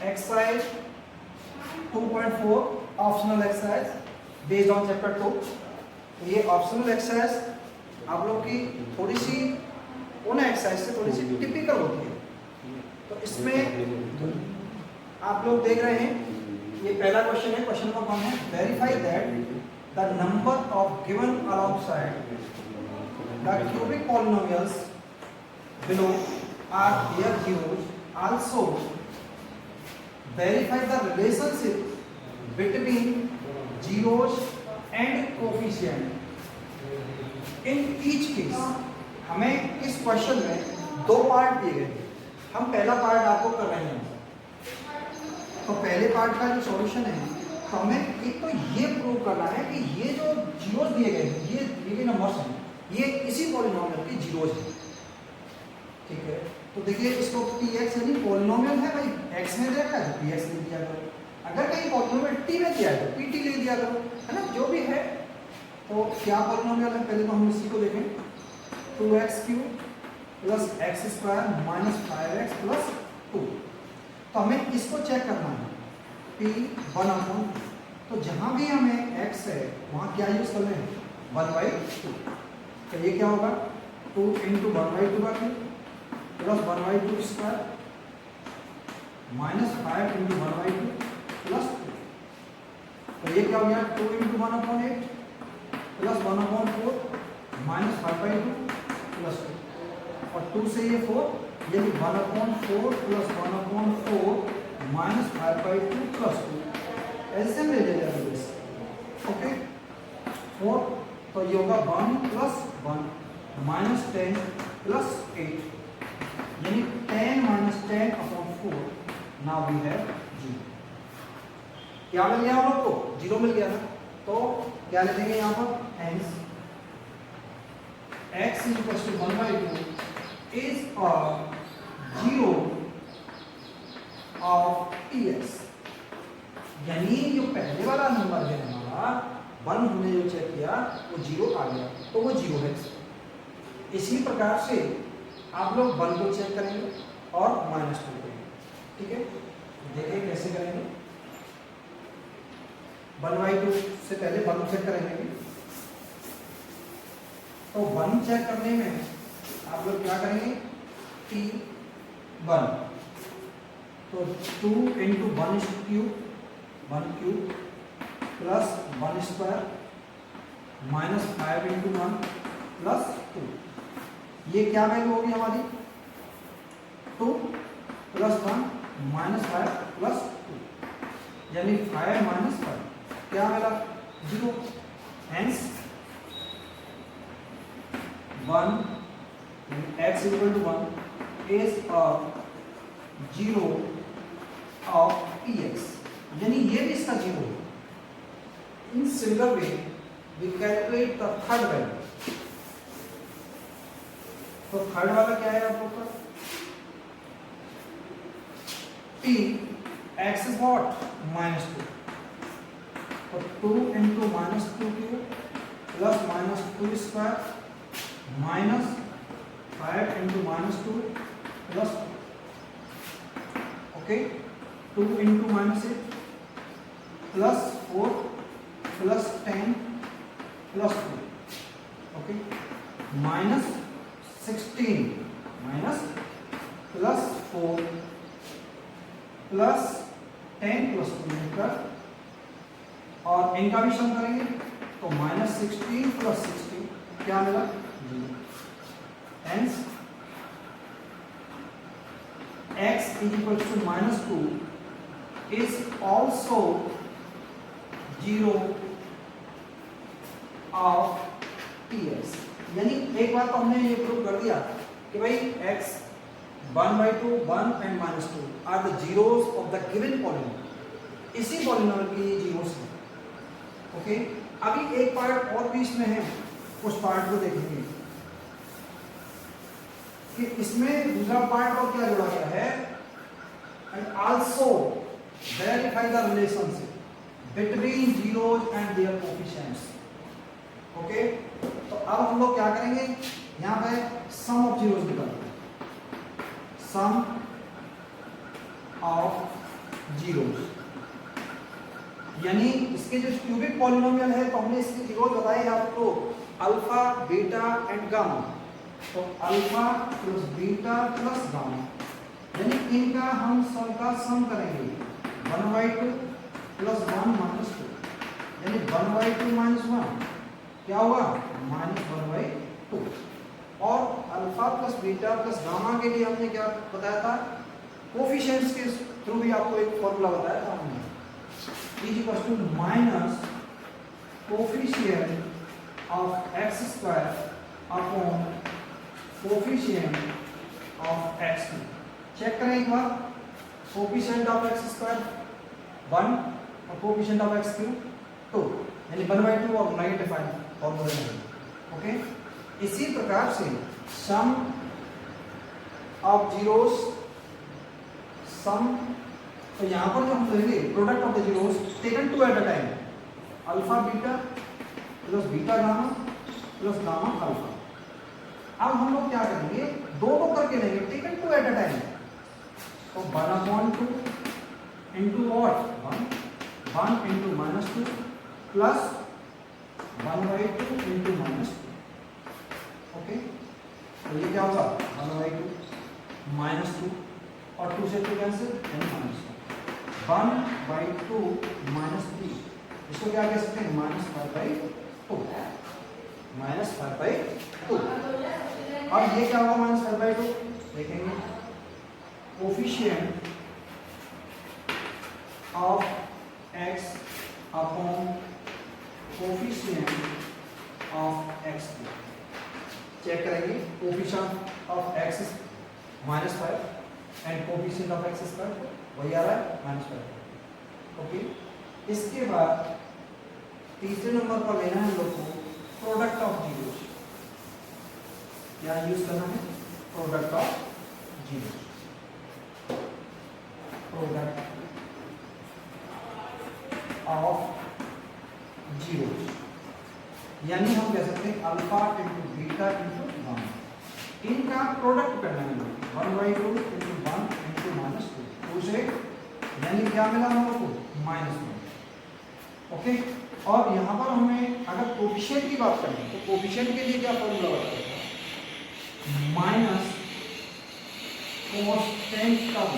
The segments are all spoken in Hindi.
Exercise 2.4 optional exercise based on chapter 2। ये ऑप्शनल एक्सरसाइज आप लोग की थोड़ी सी उन एक्सरसाइज से थोड़ी सी टिपिकल होती है। तो इसमें आप लोग देख रहे हैं, ये पहला क्वेश्चन है, क्वेश्चन नंबर 1 है, verify that the number of given alongside the cubic polynomials below are there zeros. Also verify the relationship between zeros and coefficient in each case. हमें इस क्वेश्चन में दो पार्ट दिए गए थे, हम पहला पार्ट आपको कर रहे हैं। तो पहले पार्ट का जो सॉल्यूशन है, तो हमें एक तो ये प्रूव करना है कि ये जो जीरोस दिए गए हैं, ये दिए गए नंबर्स हैं, ये इसी पॉलिनोमियल के जीरोस हैं। ठीक है, तो देखिए इसको px यानी पॉलिनोमियल है भाई, x में दिया है तो px ले दिया करो, अगर कहीं पॉलिनोमियल t में दिया है तो pt ले दिया करो, है ना, जो भी है। तो क्या पॉलिनोमियल है, पहले तो हम इसी को देखें, 2x³ plus x² minus 5x plus 2। तो हमें इसको चेक करना है, p1/2। तो जहां भी हमें x है वहां क्या यूज कर रहे हैं, 1/2। तो ये क्या होगा, 2 × 1/2 प्लस 1/2² माइनस 5 × 1/2 प्लस 2। तो ये क्या हो गया, 2 × 1/8 प्लस 1/4 माइनस 5/2 प्लस 2, और 2 से ये 4, यानी 1/4 प्लस 1/4 माइनस 5/2 प्लस 2। ऐसे में ले जाएगा इस, ओके 4। तो ये होगा 1 प्लस 1 माइनस 10 प्लस 8, यानी 10 minus 10/4। Now we have 0। क्या मिल गया हम लोग को, 0 मिल गया ना। तो क्या लिखेंगे यहाँ पर, hence x = 1/2 is a zero of px। यानी जो पहले वाला नंबर है हमारा 1 हमने जो चेक किया वो 0 आ गया, तो वो 0 है। इसी प्रकार से आप लोग 1 को चेक करेंगे और -2 करेंगे। ठीक है, देखिए कैसे करेंगे। 1/2 से पहले 1 चेक करेंगे। तो 1 चेक करने में आप लोग क्या करेंगे, p1, तो 2 × 1³ 1³ प्लस 1² माइनस 5 × 1 प्लस 2। ये क्या वैल्यू होगी हमारी, 2 प्लस 1 माइनस 5 प्लस 2, यानी 5 माइनस 5 क्या मिला, 0। Hence 1 x = 1 is a zero of px, यानी ये भी इसका 0 है। In similar way we calculate the third value. तो थर्ड वाला क्या है आप लोग का, x is what, -2। तो 2 × -2³ plus -2² minus 5 × -2 plus 2, okay 2 × -8 plus 4 plus 10 plus 2, okay minus 16 minus plus 4 plus 10 plus 2 मिलकर, और इनका भी सम करेंगे तो -16 प्लस 16 क्या मिला, 0। Hence x = -2 is also 0 of px। यानी एक बात तो हमने ये प्रूव कर दिया कि भाई x 1/2 1 and -2 are the zeros of the given polynomial. इसी पॉलिनोमियल की जीरोस हैं, ओके। अभी एक पार्ट और भी इसमें है, उस पार्ट को देखेंगे कि इसमें दूसरा पार्ट और क्या जोड़ा गया है, and also verify the relationship between zeros and their coefficients, okay. तो अब हम लोग क्या करेंगे, यहाँ पे सम ऑफ जीरोस निकालेंगे, सम of जीरोस, यानी इसके जो क्यूबिक पॉलिनोमियल है तो हमने इसके जीरोस बताए आपको अल्फा, बीटा एंड गामा। तो alpha plus beta plus gamma, यानी इनका हम सबका सम करेंगे 1/2 प्लस 1 माइनस 2, यानी 1/2 माइनस 1 क्या हुआ -1/2। और alpha plus beta plus gamma के लिए हमने क्या बताया था, कोफिशिएंट्स के थ्रू भी आपको एक फॉर्मूला बताया था हमने, is equal to minus coefficient of x square upon coefficient of x cube. Check करें एक बार, कोफिशिएंट ऑफ एक्स स्क्वायर 1 और कोफिशिएंट ऑफ एक्स क्यूब 2, यानी 1/2 और नेगेटिव फॉर्मूले में। ओके, इसी प्रकार से सम ऑफ जीरोस, सम, तो यहाँ पर जो हम लेंगे product of the zeros taken 2 at a time, alpha beta plus beta gamma plus gamma alpha. अब हम लोग क्या करेंगे, दो करके लेंगे टेकन 2 एट अ टाइम, तो 1/2 into what 1 into -2 plus 1/2 into -2। Okay, तो ये क्या होगा 1/2 -2 और 2 से 2 कैंसिल, यानी -1 1/2 -3, इसको क्या कह सकते हैं -5/2, -5/2। अब ये क्या होगा -5/2, देखेंगे coefficient of x upon coefficient of x। Check करेंगे, coefficient of x -5 and coefficient of x square वही आ रहा है -5। ओके, इसके बाद तीसरे नंबर पर लेना है हम लोग को प्रोडक्ट ऑफ जीरोस। क्या यूज करना है, product of zeros, product of zeros, यानी हम कह सकते हैं alpha into beta into gamma, इनका प्रोडक्ट करना है 1/2 इंटू 1 इंटू -2, 2 से, यानी क्या मिला हम लोग को -1। ओके, और यहाँ पर हमें अगर कोफिशिएंट की बात करें तो कोफिशिएंट के लिए क्या फॉर्मूला बताया था, minus constant term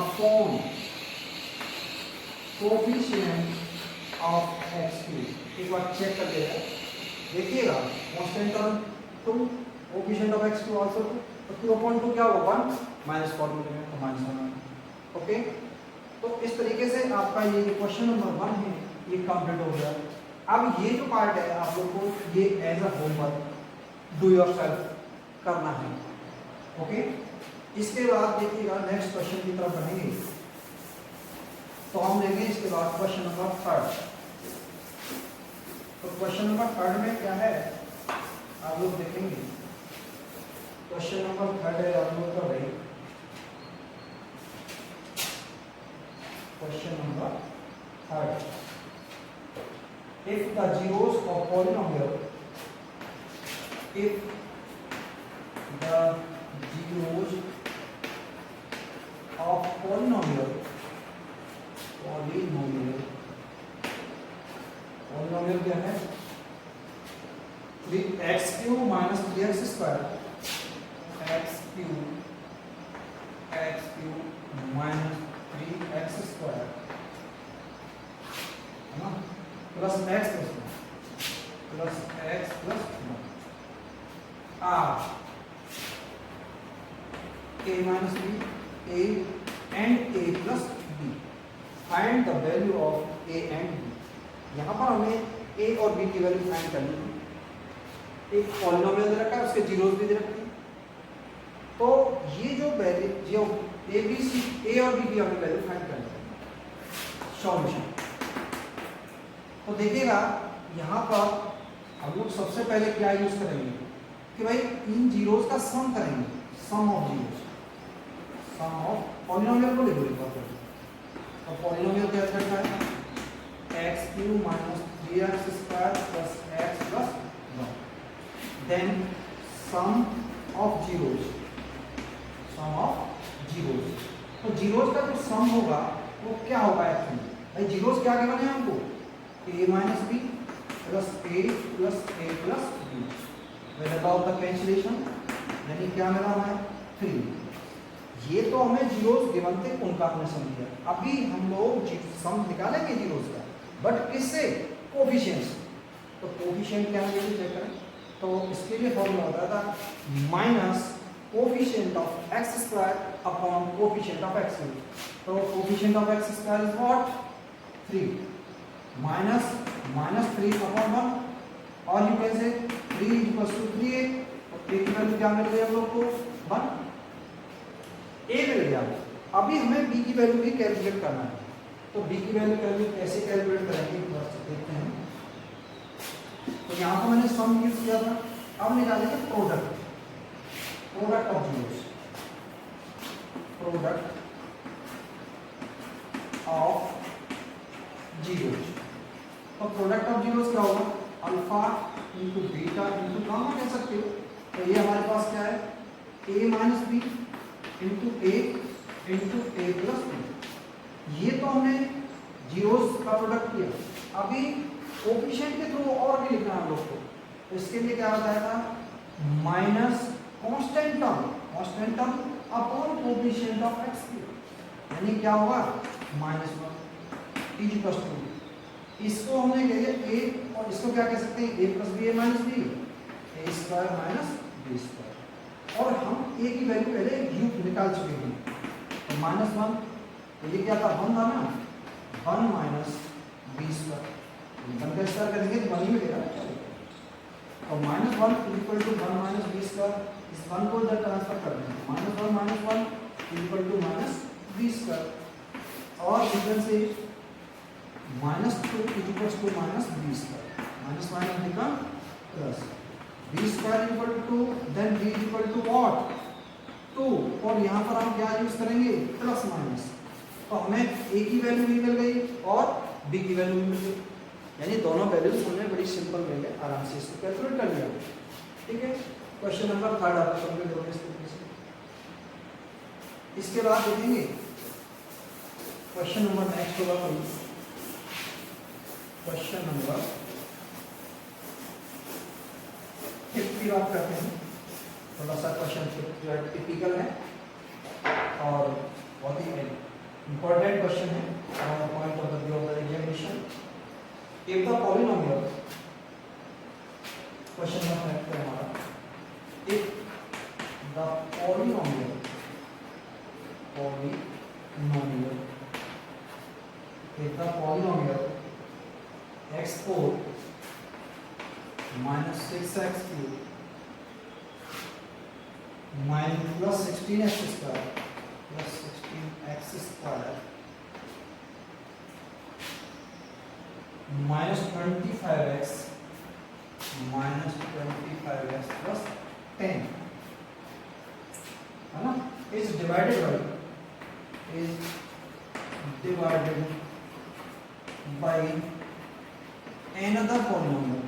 upon coefficient of x cube. एक बार चेक कर लेगा, देखिएगा constant term 2, coefficient of x cube also 2, तो 2/2 क्या होगा 1 माइनस फॉर्मूले में तो -1। ओके, तो इस तरीके से आपका ये क्वेश्चन नंबर 1 है ये कंप्लीट हो गया। अब ये जो पार्ट है आप लोग को ये as a homework do yourself करना है। ओके, इसके बाद देखिएगा नेक्स्ट क्वेश्चन की तरफ बढ़ेंगे, तो हम लेंगे इसके बाद क्वेश्चन नंबर 3। तो क्वेश्चन नंबर 3 में क्या है आप लोग देखेंगे, क्वेश्चन नंबर 3 है आप लोग का भाई, question number 3, if the zeros of polynomial, if the zeros of polynomial क्या है 3x³ minus 3x square, x³ minus 3x square है ना, plus x plus 1 r a minus b a and a plus b, find the value of a and b। यहाँ पर हमें a और b की वैल्यू फाइंड करनी है। एक पॉलिनोमियल दे रखा है, उसके जीरोस भी दे रखे हैं, तो ये जो वैल्यू जो a b c a और b की हमें वैल्यू फाइंड करनी है। सॉल्यूशन तो देखिएगा यहाँ पर हम लोग सबसे पहले क्या यूज करेंगे कि भाई इन जीरोस का सम करेंगे, sum of zeros, sum of polynomial को ले लो एक बार। और पॉलिनोमियल क्या करता है x³ minus 3x square plus x plus 1, then sum of zeros, sum of zeros तो जीरोस का जो सम होगा वो क्या होगा एक्चुअली? भाई जीरोस क्या गिवन है हमको? a minus b plus a plus a plus b. When about the cancellation यानी क्या मिला हमें? 3। ये तो हमें जीरोस गिवन थे, उनका हमने सम दिया। अभी हम लोग सम निकालेंगे जीरोस का, बट किससे? कोफिशिएंट्स। तो कोफिशिएंट क्या है ये चेक करें। तो इसके लिए फॉर्मूला होता था minus coefficient of x square upon coefficient of x cube. तो coefficient of x square is what? 3 minus minus 3 upon 1 और you can say 3 equals to 3a। तो a की वैल्यू क्या मिल गई हम लोग को? 1 a मिल गया। अभी हमें b की वैल्यू भी कैलकुलेट करना है। तो b की वैल्यू कैसे कैलकुलेट करेंगे देखते हैं। तो यहाँ पर मैंने सम यूज किया था, अब निकालेंगे product of zeros. Product of zeros. तो प्रोडक्ट ऑफ जीरोस क्या होगा? Alpha into beta into gamma कह सकते हो। तो ये हमारे पास क्या है? a minus b into a plus b. ये तो हमने जीरोस का प्रोडक्ट किया। अभी कोफिशिएंट के थ्रू और भी लिखना है हम लोग को। तो इसके लिए क्या बताया था? Minus constant term upon coefficient of x cube. यानी क्या होगा? -1 इज इक्वल टू, इसको हमने कह दिया a और इसको क्या कह सकते हैं? a plus b a minus b, a square minus b square. और हम a की वैल्यू पहले u निकाल चुके हैं। तो -1, तो ये क्या था? 1 था ना, 1 माइनस बी स्क्वायर। वन का स्क्वायर करेंगे तो 1 ही मिलेगा ना। और -1 equal to 1 minus b square. इस 1 को इधर ट्रांसफर कर देंगे। -1 minus 1 equal to minus b square. और इधर से -2 equal to minus b square. Minus minus become plus. B square equal to 2, then b equal to what? 2। और यहाँ पर हम क्या यूज करेंगे? Plus minus. तो हमें a की वैल्यू भी मिल गई और b की वैल्यू भी मिल गई। यानी दोनों वैल्यूज हमने बड़ी सिंपल वे में आराम से इसको कैलकुलेट कर लिया। ठीक है, क्वेश्चन नंबर 3 आप कंप्लीट हो गया इस तरीके से। इसके बाद देखेंगे क्वेश्चन नंबर नेक्स्ट होगा कोई क्वेश्चन नंबर 5 की बात करते हैं। थोड़ा सा क्वेश्चन जो है टिपिकल है और बहुत ही इंपॉर्टेंट क्वेश्चन है point of the view of the examination. If the polynomial, question number 5 है हमारा, if the polynomial x4 minus 6x cube minus plus 16x square plus 16x square minus 25x plus 10 है ना, is divided by another polynomial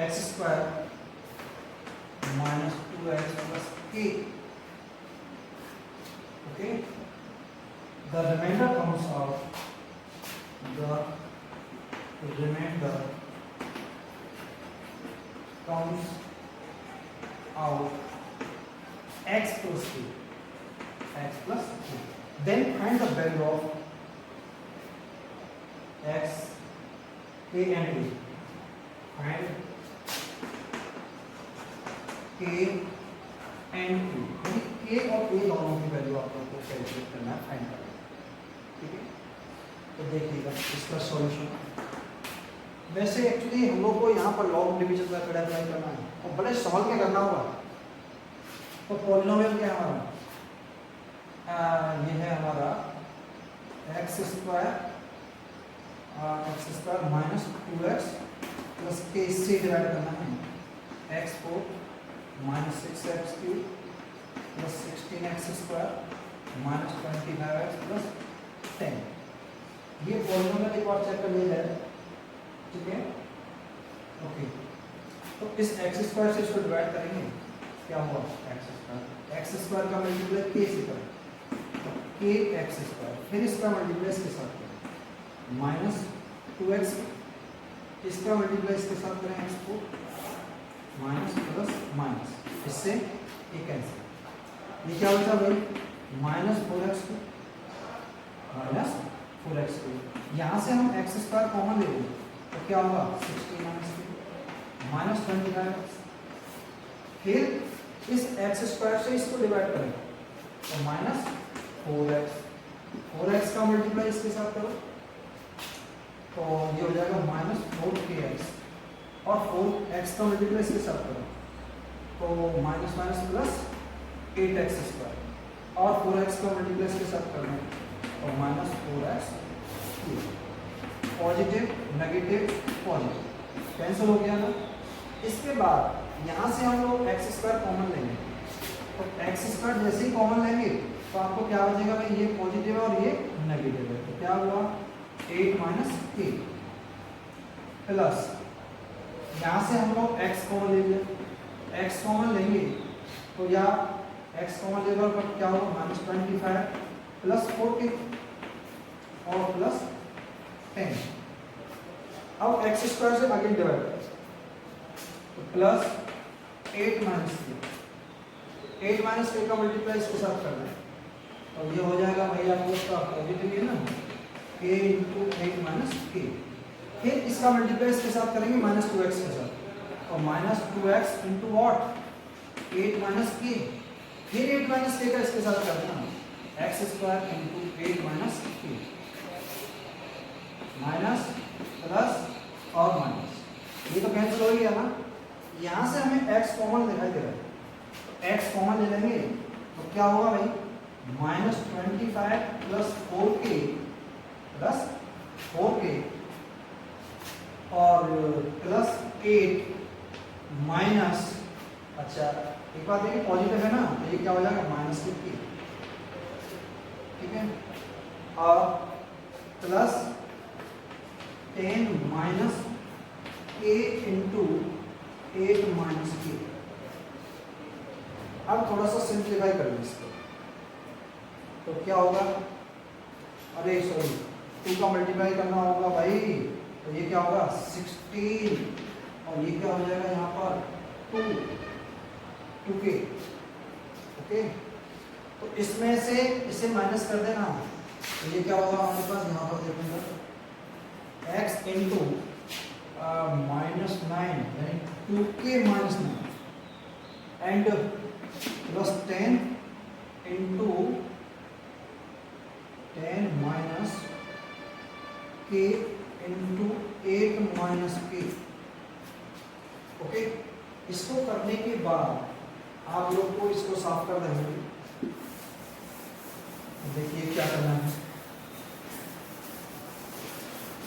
x square minus 2x plus k. Okay, the remainder comes out x plus k. Then find the value of x, k and a. Find k and a. k और a दोनों की वैल्यू आप लोगों को कैलकुलेट करना है, फाइंड करना है। ठीक है, तो देखिएगा इसका सॉल्यूशन। वैसे एक्चुअली हम लोग को यहाँ पर लॉग डिवीजन का मेथड अप्लाई करना है और बड़े संभल के करना होगा। तो पॉलिनोमियल क्या है हमारा? ये है हमारा x square minus 2x plus के, इससे डिवाइड करना है x4 minus 6x cube plus 16x square minus 25x plus 10। ये पॉलिनोमियल एक बार चेक कर लिया जाए ठीक है, ओके। तो इस एक्स स्क्वायर से इसको डिवाइड करेंगे, क्या हुआ एक्स स्क्वायर का मल्टीप्लाई के से करें, के एक्स स्क्वायर, फिर इसका मल्टीप्लाई इसके साथ करें माइनस 2x, इसका मल्टीप्लाई इसके साथ करें एक्स को माइनस प्लस माइनस, इससे ये कैंसिल, ये क्या बचा भाई माइनस 4x को माइनस 4x को, यहाँ से हम एक्स स्क्वायर कॉमन ले लेंगे तो क्या होगा 60 माइनस 25x, फिर इस एक्स स्क्वायर से इसको डिवाइड करें तो माइनस 4x का मल्टीप्लाई इसके साथ करो तो ये हो जाएगा माइनस 4kx, और 4x का मल्टीप्लाई इसके साथ करो तो minus minus plus 8x square, और 4x का मल्टीप्लाई इसके साथ करना तो minus 4x, positive negative positive cancel हो गया ना। इसके बाद यहाँ से हम लोग एक्स स्क्वायर कॉमन लेंगे, तो एक्स स्क्वायर जैसे ही कॉमन लेंगे तो आपको क्या बचेगा भाई, ये पॉजिटिव है और ये नेगेटिव है, तो क्या हुआ 8 माइनस के प्लस, यहाँ से हम लोग एक्स कॉमन लेंगे, एक्स कॉमन लेंगे तो या एक्स कॉमन लेगा तो क्या होगा माइनस 25 प्लस 4k और प्लस 10। अब एक्स स्क्वायर से आगे डिवाइड करें तो प्लस 8 माइनस के, 8 माइनस के का मल्टीप्लाई इसके साथ करना है तो ये हो जाएगा भाई आप लोग का पॉजिटिव है ना, k इंटू 8 माइनस के, फिर इसका मल्टीप्लाई इसके साथ करेंगे माइनस 2x के साथ और minus 2x into what 8 minus के, फिर 8 माइनस के का इसके साथ करना एक्स स्क्वायर इंटू 8 माइनस के, माइनस प्लस और माइनस, ये तो कैंसिल हो गया ना। यहाँ से हमें x कॉमन दिखाई दे रहा है, तो x कॉमन ले लेंगे तो क्या होगा भाई माइनस 25 प्लस 4k और प्लस 8 माइनस, अच्छा एक बात देखिए पॉजिटिव है ना तो ये क्या हो जाएगा माइनस के, ठीक है, और plus 10 minus a into 8 minus के। अब थोड़ा सा सिंप्लीफाई कर लें इसको तो क्या होगा, अरे सॉरी 2 का मल्टीप्लाई करना होगा भाई, तो ये क्या होगा 16 और ये क्या हो जाएगा यहाँ पर 2k, ओके। तो इसमें से इसे माइनस कर देना तो ये क्या होगा हमारे पास यहाँ पर देखूंगा x इंटू माइनस 9 यानी 2k minus 9 and plus 10 into 10 minus k into 8 minus k, okay. इसको करने के बाद आप लोग को इसको साफ कर देंगे, देखिए क्या करना है,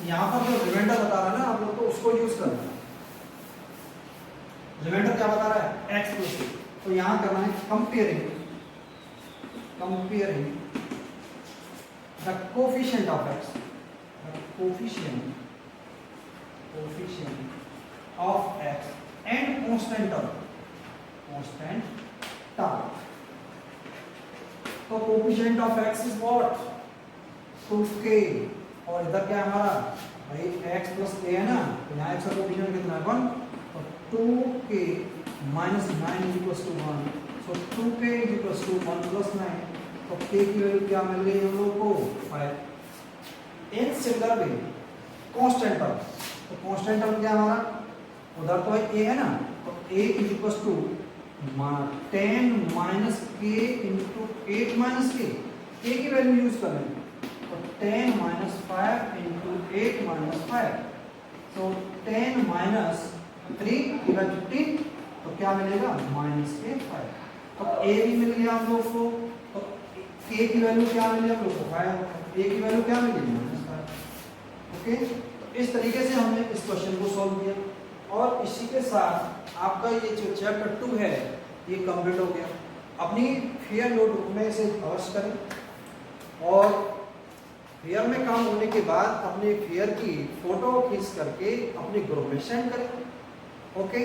यहाँ पर जो रिमाइंडर बता रहा है ना आप लोग को उसको यूज करना है। रिमाइंडर क्या बता रहा है x प्लस, तो यहाँ करना है comparing the coefficient of x, coefficient of x and constant term, तो coefficient of x is what 2k, और इधर क्या है हमारा भाई x प्लस a है ना, तो यहाँ x का कोफिशिएंट कितना है 1, तो 2k minus 9 equals to 1, so 2k equals to 1 plus 9, तो k की वैल्यू क्या मिल गई हम लोग को 5। In similar way constant term, तो कांस्टेंट टर्म क्या हमारा उधर तो a है ना, तो a equals to 10 minus k into 8 minus k, k की वैल्यू यूज कर लेंगे तो 10 माइनस 5 इंटू 8 माइनस 5, तो 10 माइनस 3 15, तो क्या मिलेगा माइनस के 5, तो a भी मिल गया हम लोग को, तो k की वैल्यू क्या मिली हम लोग को 5, a की वैल्यू क्या मिली माइनस 5, ओके। तो इस तरीके से हमने इस क्वेश्चन को सॉल्व किया, और इसी के साथ आपका ये जो चैप्टर 2 है ये कंप्लीट हो गया। अपनी फेयर नोटबुक में इसे अवश्य करें और फेयर में काम होने के बाद अपने फेयर की फोटो खींच करके अपने ग्रुप में सेंड करें। ओके।